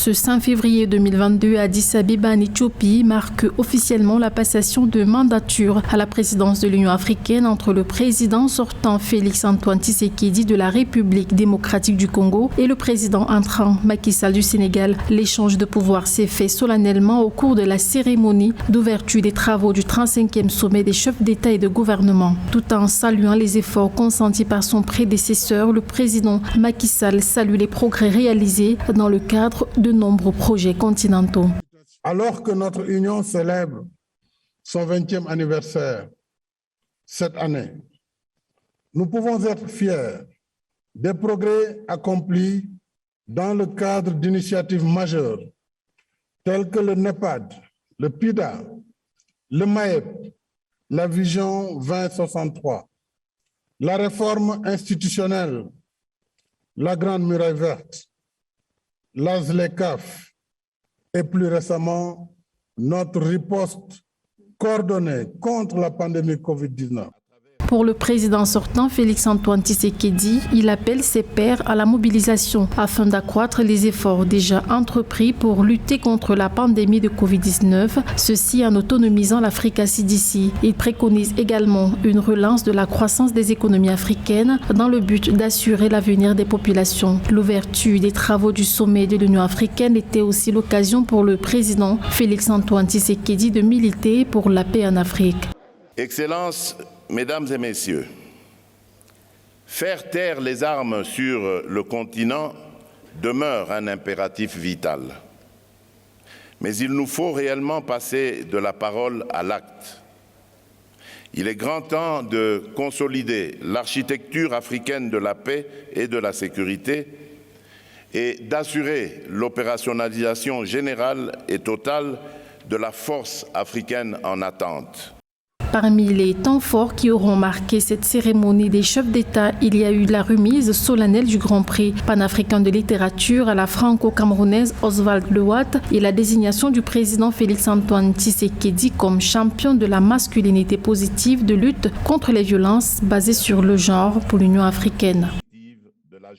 Ce 5 février 2022 à Addis Abeba en Éthiopie marque officiellement la passation de mandature à la présidence de l'Union africaine entre le président sortant Félix-Antoine Tshisekedi de la République démocratique du Congo et le président entrant Macky Sall du Sénégal. L'échange de pouvoir s'est fait solennellement au cours de la cérémonie d'ouverture des travaux du 35e sommet des chefs d'État et de gouvernement. Tout en saluant les efforts consentis par son prédécesseur, le président Macky Sall salue les progrès réalisés dans le cadre de nombreux projets continentaux. Alors que notre Union célèbre son 20e anniversaire cette année, nous pouvons être fiers des progrès accomplis dans le cadre d'initiatives majeures telles que le NEPAD, le PIDA, le MAEP, la Vision 2063, la réforme institutionnelle, la Grande Muraille Verte, la ZLECAf et plus récemment notre riposte coordonnée contre la pandémie Covid-19. Pour le président sortant Félix-Antoine Tshisekedi, il appelle ses pairs à la mobilisation afin d'accroître les efforts déjà entrepris pour lutter contre la pandémie de Covid-19, ceci en autonomisant l'Africa CDC. Il préconise également une relance de la croissance des économies africaines dans le but d'assurer l'avenir des populations. L'ouverture des travaux du sommet de l'Union africaine était aussi l'occasion pour le président Félix-Antoine Tshisekedi de militer pour la paix en Afrique. Excellences, Mesdames et Messieurs, faire taire les armes sur le continent demeure un impératif vital. Mais il nous faut réellement passer de la parole à l'acte. Il est grand temps de consolider l'architecture africaine de la paix et de la sécurité et d'assurer l'opérationnalisation générale et totale de la force africaine en attente. Parmi les temps forts qui auront marqué cette cérémonie des chefs d'État, il y a eu la remise solennelle du Grand Prix panafricain de littérature à la franco-camerounaise Oswald Lewat et la désignation du président Félix-Antoine Tshisekedi comme champion de la masculinité positive de lutte contre les violences basées sur le genre pour l'Union africaine.